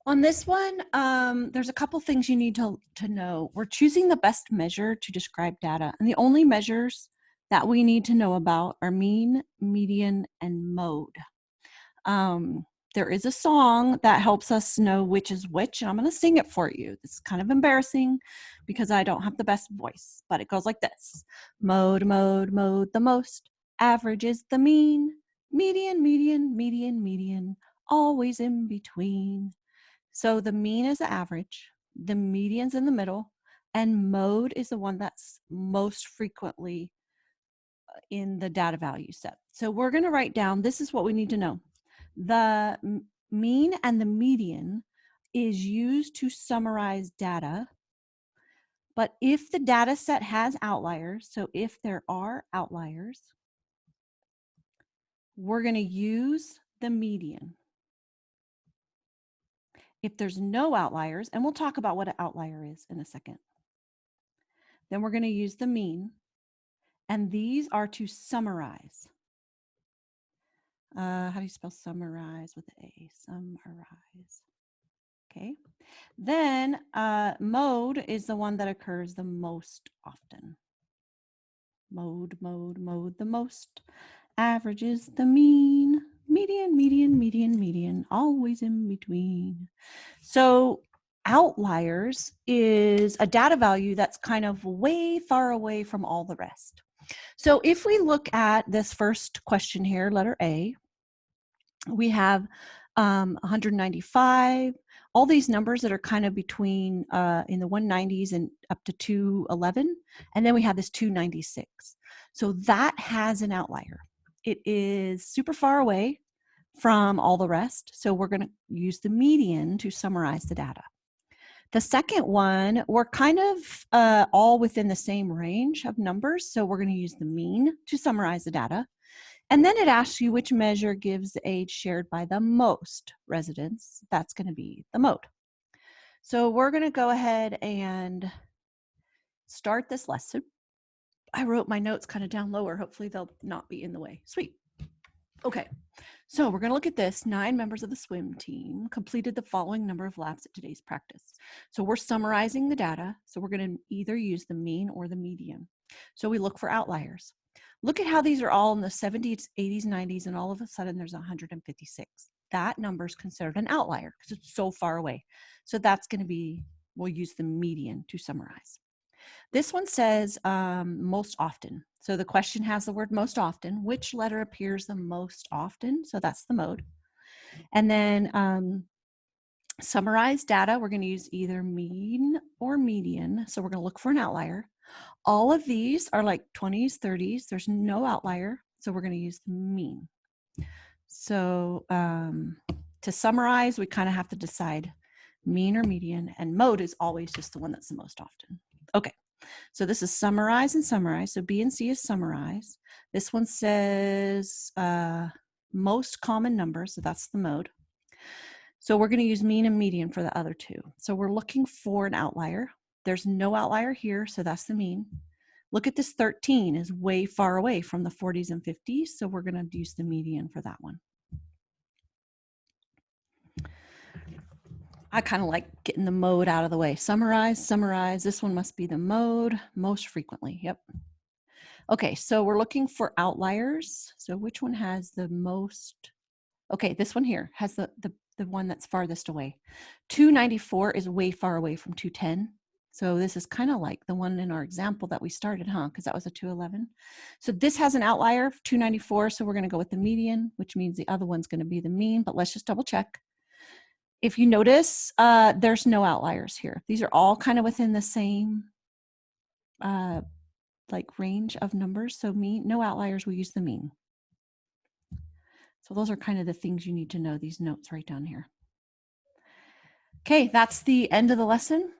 On this one, there's a couple things you need to know. We're choosing the best measure to describe data, and the only measures that we need to know about are mean, median, and mode. There is a song that helps us know which is which, and I'm going to sing it for you. It's kind of embarrassing because I don't have the best voice, but it goes like this. Mode, mode, mode the most. Average is the mean. Median, median, median, median. Always in between. So the mean is the average, the median's in the middle, and mode is the one that's most frequently in the data value set. So we're going to write down, this is what we need to know. The mean and the median is used to summarize data, but if the data set has outliers, so if there are outliers, we're going to use the median. If there's no outliers, and we'll talk about what an outlier is in a second, then we're going to use the mean, and these are to summarize. How do you spell summarize with an A? Summarize. Okay. Then mode is the one that occurs the most often. Mode, mode, mode the most. Average is the mean. Median, median, median, median. Always in between. So outliers is a data value that's kind of way far away from all the rest. So if we look at this first question here, letter A, we have 195, all these numbers that are kind of between in the 190s and up to 211, and then we have this 296. So that has an outlier. It is super far away from all the rest, so we're going to use the median to summarize the data. The second one, we're kind of all within the same range of numbers, so we're going to use the mean to summarize the data. And then it asks you which measure gives the age shared by the most residents. That's going to be the mode. So we're going to go ahead and start this lesson. I wrote my notes kind of down lower. Hopefully they'll not be in the way. Sweet. Okay, so we're going to look at this. 9 members of the swim team completed the following number of laps at today's practice. So we're summarizing the data. So we're going to either use the mean or the median. So we look for outliers. Look at how these are all in the 70s, 80s, 90s, and all of a sudden there's 156. That number is considered an outlier because it's so far away. So that's going to be, we'll use the median to summarize. This one says most often. So the question has the word most often. Which letter appears the most often? So that's the mode. And then summarize data, we're going to use either mean or median. So we're going to look for an outlier. All of these are like 20s, 30s. There's no outlier. So we're going to use the mean. So to summarize, we kind of have to decide mean or median, and mode is always just the one that's the most often. Okay. So this is summarize and summarize. So B and C is summarize. This one says most common numbers. So that's the mode. So we're going to use mean and median for the other two. So we're looking for an outlier. There's no outlier here. So that's the mean. Look at this 13 is way far away from the 40s and 50s. So we're going to use the median for that one. I kind of like getting the mode out of the way. Summarize, summarize. This one must be the mode most frequently. Yep. Okay, so we're looking for outliers. So which one has the most? Okay, this one here has the one that's farthest away. 294 is way far away from 210. So this is kind of like the one in our example that we started, huh? Because that was a 211. So this has an outlier of 294. So we're going to go with the median, which means the other one's going to be the mean. But let's just double check. If you notice, there's no outliers here. These are all kind of within the same like range of numbers. So mean, no outliers, we use the mean. So those are kind of the things you need to know, these notes right down here. Okay, that's the end of the lesson.